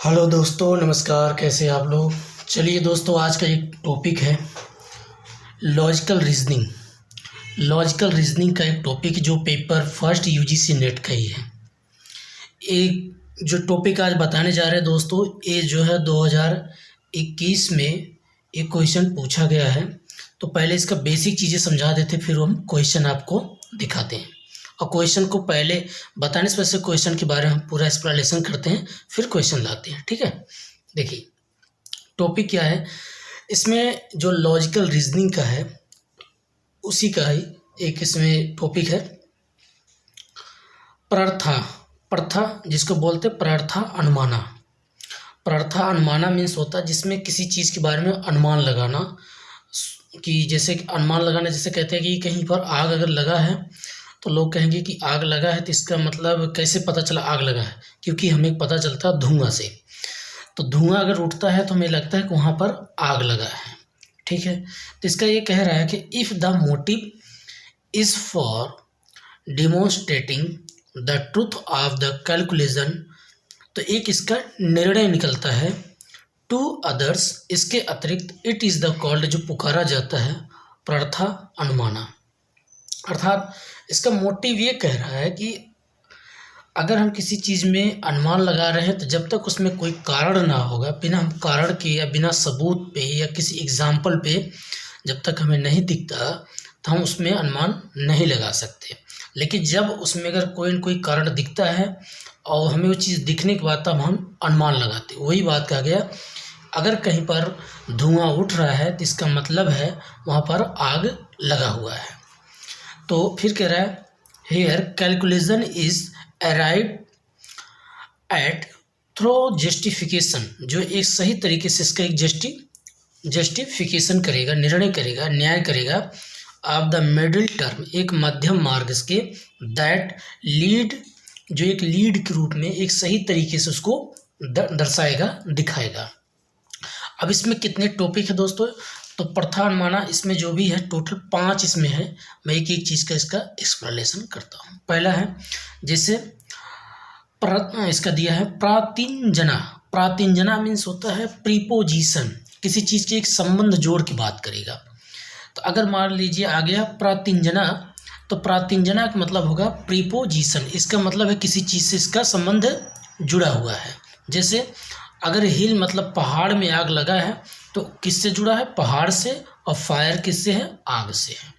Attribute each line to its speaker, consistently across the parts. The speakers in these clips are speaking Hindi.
Speaker 1: हेलो दोस्तों, नमस्कार। कैसे हैं आप लोग। चलिए दोस्तों, आज का एक टॉपिक है लॉजिकल रीजनिंग। लॉजिकल रीजनिंग का एक टॉपिक जो पेपर फर्स्ट यूजीसी नेट का ही है। एक जो टॉपिक आज बताने जा रहे हैं दोस्तों, ये जो है 2021 में एक क्वेश्चन पूछा गया है। तो पहले इसका बेसिक चीज़ें समझा देते, फिर हम क्वेश्चन आपको दिखाते हैं। और क्वेश्चन को पहले बताने से पहले क्वेश्चन के बारे में हम पूरा एक्सप्लेनेशन करते हैं, फिर क्वेश्चन लाते हैं। ठीक है, देखिए टॉपिक क्या है। इसमें जो लॉजिकल रीजनिंग का है उसी का ही एक इसमें टॉपिक है प्रथा। प्रथा जिसको बोलते हैं प्रथा अनुमाना। प्रथा अनुमाना मीन्स होता है जिसमें किसी चीज़ के बारे में अनुमान लगाना। कि जैसे अनुमान लगाना, जैसे कहते हैं कि कहीं पर आग अगर लगा है तो लोग कहेंगे कि आग लगा है, तो इसका मतलब कैसे पता चला आग लगा है, क्योंकि हमें पता चलता है धुआं से। तो धुआं अगर उठता है तो हमें लगता है कि वहाँ पर आग लगा है। ठीक है, तो इसका ये कह रहा है कि if the motive is for demonstrating the truth of the calculation, तो एक इसका निर्णय निकलता है टू अदर्स, इसके अतिरिक्त इट इज़ द कॉल्ड, जो पुकारा जाता है प्रथा अनुमाना। अर्थात इसका मोटिव ये कह रहा है कि अगर हम किसी चीज़ में अनुमान लगा रहे हैं तो जब तक उसमें कोई कारण ना होगा, बिना हम कारण के या बिना सबूत पे या किसी एग्जाम्पल पे जब तक हमें नहीं दिखता तो हम उसमें अनुमान नहीं लगा सकते। लेकिन जब उसमें अगर कोई न कोई कारण दिखता है और हमें वो चीज़ दिखने के बाद तब हम अनुमान लगाते। वही बात कहा गया, अगर कहीं पर धुआं उठ रहा है तो इसका मतलब है वहाँ पर आग लगा हुआ है। तो फिर कह रहा है here calculation is arrive at through justification, जो एक सही तरीके से इसका एक जस्टिफिकेशन करेगा, निर्णय करेगा, न्याय करेगा ऑफ द मिडिल टर्म, एक मध्यम मार्ग के, दैट लीड, जो एक लीड के रूप में एक सही तरीके से उसको दर्शाएगा, दिखाएगा। अब इसमें कितने टॉपिक है दोस्तों, तो प्रथा अनुमाना इसमें जो भी है टोटल 5 इसमें है। मैं एक एक चीज़ का इसका एक्सप्लेनेशन करता हूँ। पहला है जैसे इसका दिया है प्रातिंजना। प्रातिंजना मीन्स होता है प्रीपोजिशन, किसी चीज़ के एक संबंध जोड़ के बात करेगा। तो अगर मान लीजिए आ गया प्रातिंजना, तो प्रातिंजना का मतलब होगा प्रीपोजिशन, इसका मतलब है किसी चीज़ से इसका संबंध जुड़ा हुआ है। जैसे अगर हिल मतलब पहाड़ में आग लगा है तो किससे जुड़ा है, पहाड़ से, और फायर किससे है, आग से है।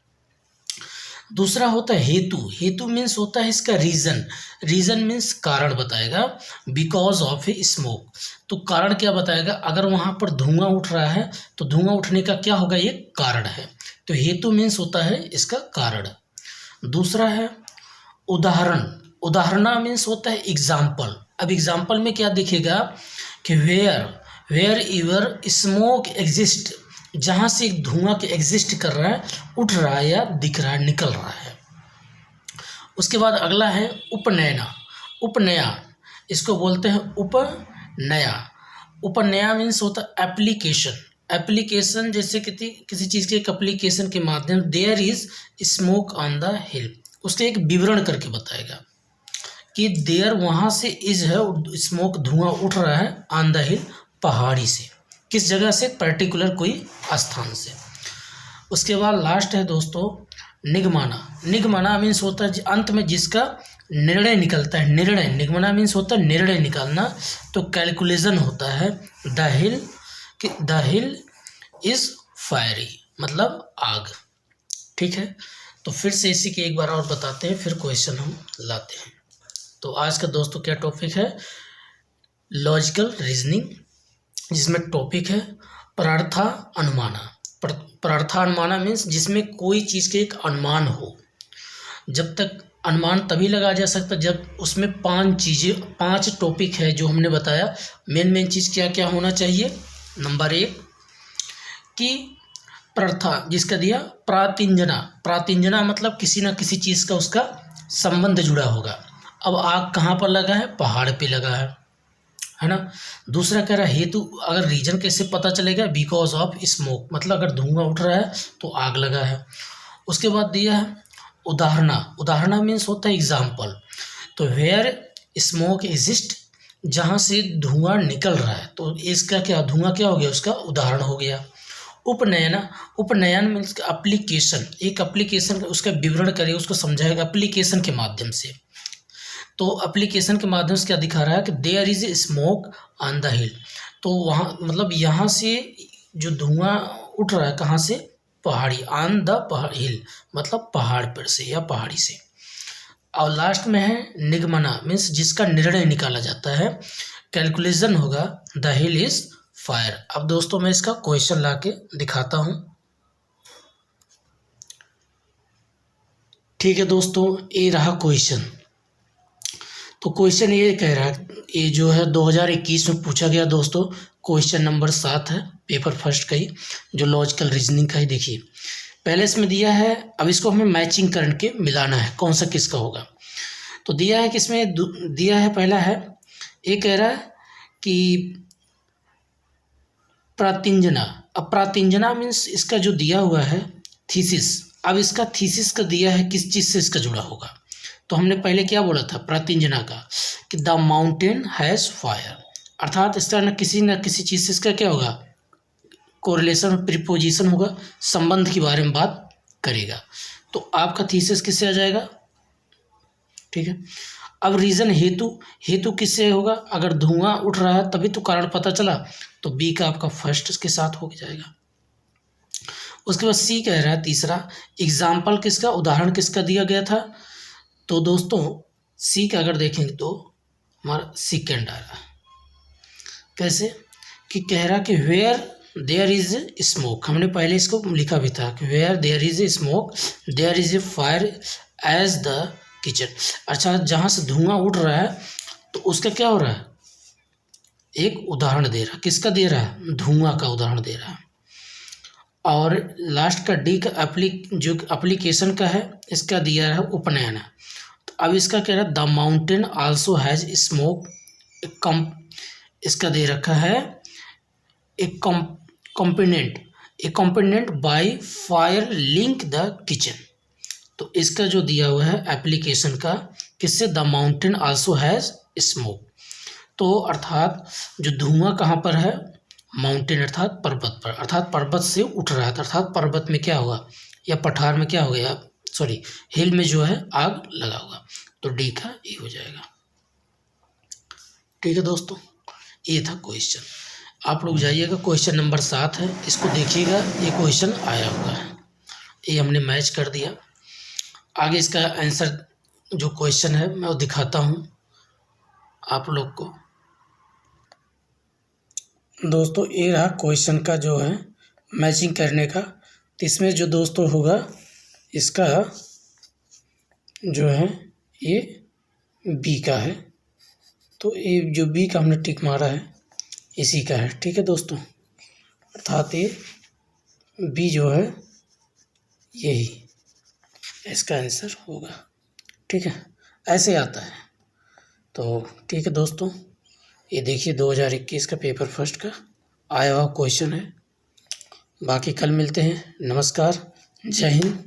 Speaker 1: दूसरा होता है हेतु। हेतु मीन्स होता है इसका रीज़न। रीज़न मीन्स कारण बताएगा, बिकॉज ऑफ ए स्मोक, तो कारण क्या बताएगा, अगर वहाँ पर धुआं उठ रहा है तो धुआं उठने का क्या होगा, ये कारण है। तो हेतु मीन्स होता है इसका कारण। दूसरा है उदाहरण। उदाहरणा मीन्स होता है एग्जाम्पल। अब एग्जाम्पल में क्या दिखेगा कि वेयर एवर स्मोक एग्जिस्ट, जहाँ से एक धुआं के एग्जिस्ट कर रहा है, उठ रहा है या दिख रहा है, निकल रहा है। उसके बाद अगला है उपनयना। उपनया इसको बोलते हैं उपनया। उपनया मीन्स होता है एप्लीकेशन। एप्लीकेशन जैसे किसी चीज़ के एक एप्लीकेशन के माध्यम, there is smoke on the hill, उसके एक विवरण करके बताएगा कि देयर वहाँ से इज है, स्मोक धुआं उठ रहा है, ऑन द हिल पहाड़ी से, किस जगह से, पर्टिकुलर कोई स्थान से। उसके बाद लास्ट है दोस्तों निगमाना। निगमाना मीन्स होता है अंत में जिसका निर्णय निकलता है। निर्णय, निगमना मीन्स होता है निर्णय निकालना। तो कैलकुलेशन होता है द हिल इज फायरी, मतलब आग। ठीक है, तो फिर से इसी के एक बार और बताते हैं, फिर क्वेश्चन हम लाते हैं। तो आज का दोस्तों क्या टॉपिक है, लॉजिकल रीजनिंग, जिसमें टॉपिक है प्रथा अनुमाना। प्रथा अनुमाना मीन्स जिसमें कोई चीज़ के एक अनुमान हो। जब तक अनुमान तभी लगा जा सकता जब उसमें 5 टॉपिक है जो हमने बताया। मेन चीज़ क्या क्या होना चाहिए। नंबर 1 कि प्रथा, जिसका दिया प्रातिंजना। प्रातिंजना मतलब किसी न किसी चीज़ का उसका संबंध जुड़ा होगा। अब आग कहाँ पर लगा है, पहाड़ पे लगा है ना। दूसरा कह रहा है हेतु, अगर रीजन कैसे पता चलेगा, बिकॉज ऑफ स्मोक, मतलब अगर धुआं उठ रहा है तो आग लगा है। उसके बाद दिया है उदाहरणा। उदाहरणा मीन्स होता है एग्जाम्पल। तो वेयर स्मोक एग्जिस्ट, जहाँ से धुआं निकल रहा है, तो इसका क्या धुआं क्या हो गया, उसका उदाहरण हो गया। उपनयन मीन्स एप्लीकेशन, एक एप्लीकेशन उसका विवरण करेगा, उसको समझाएगा एप्लीकेशन के माध्यम से। तो एप्लीकेशन के माध्यम से क्या दिखा रहा है कि there is smoke on the hill, तो वहाँ मतलब यहाँ से जो धुआं उठ रहा है कहाँ से, पहाड़ी, ऑन द हिल मतलब पहाड़ पर से या पहाड़ी से। और लास्ट में है निगमना मीन्स जिसका निर्णय निकाला जाता है। कैलकुलेशन होगा द हिल इज फायर। अब दोस्तों मैं इसका क्वेश्चन ला के दिखाता हूँ। ठीक है दोस्तों, ये रहा क्वेश्चन। तो क्वेश्चन ये कह रहा है, ये जो है 2021 में पूछा गया दोस्तों, क्वेश्चन नंबर 7 है पेपर फर्स्ट का ही, जो लॉजिकल रीजनिंग का ही। देखिए पहले इसमें दिया है, अब इसको हमें मैचिंग करके मिलाना है कौन सा किसका होगा। तो दिया है कि इसमें दिया है, पहला है ये कह रहा है कि प्रातिंजना। अब प्रातिंजना मीन्स इसका जो दिया हुआ है थीसिस, अब इसका थीसिस का दिया है किस चीज़ से इसका जुड़ा होगा। तो हमने पहले क्या बोला था प्रातिंजना का, कि द माउंटेन हैज़ फायर, अर्थात इसका न किसी चीज़ से इसका क्या होगा, कोरिलेशन प्रीपोजिशन होगा, संबंध के बारे में बात करेगा। तो आपका थीसिस किससे आ जाएगा, ठीक है। अब रीज़न हेतु किससे होगा, अगर धुआं उठ रहा है तभी तो कारण पता चला, तो बी का आपका फर्स्ट के साथ हो जाएगा। उसके बाद सी कह रहा है तीसरा, एग्जाम्पल किसका, उदाहरण किसका दिया गया था। तो दोस्तों सी का अगर देखेंगे तो हमारा सेकेंड आ रहा, कैसे कि कह रहा कि वेयर देयर इज स्मोक, हमने पहले इसको लिखा भी था कि where there is smoke there is a fire as the kitchen. अच्छा, जहाँ से धुआं उठ रहा है तो उसका क्या हो रहा है, एक उदाहरण दे रहा, किसका दे रहा है, धुआं का उदाहरण दे रहा है। और लास्ट का डी का जो एप्लीकेशन का है, इसका दिया है उपनयन है। तो अब इसका कह रहा है the mountain also has smoke, इसका दे रखा है एक component by fire link the kitchen. तो इसका जो दिया हुआ है एप्लीकेशन का, किससे, the mountain also has smoke. तो अर्थात जो धुआं कहाँ पर है, माउंटेन अर्थात पर्वत पर, अर्थात पर्वत से उठ रहा है, अर्थात पर्वत में क्या होगा, या पठार में क्या हो गया, सॉरी हिल में जो है आग लगा होगा। तो डी का ये हो जाएगा। ठीक है दोस्तों, ये था क्वेश्चन। आप लोग जाइएगा, क्वेश्चन नंबर 7 है, इसको देखिएगा, ये क्वेश्चन आया हुआ है, ये हमने मैच कर दिया। आगे इसका आंसर जो क्वेश्चन है मैं वो दिखाता हूँ आप लोग को। दोस्तों ये रहा क्वेश्चन का जो है मैचिंग करने का। तो इसमें जो दोस्तों होगा, इसका जो है ये बी का है, तो ये जो बी का हमने टिक मारा है इसी का है। ठीक है दोस्तों, अर्थात ये बी जो है यही इसका आंसर होगा। ठीक है, ऐसे आता है। तो ठीक है दोस्तों, ये देखिए 2021 का पेपर फर्स्ट का आया हुआ क्वेश्चन है। बाकी कल मिलते हैं। नमस्कार, जय हिंद।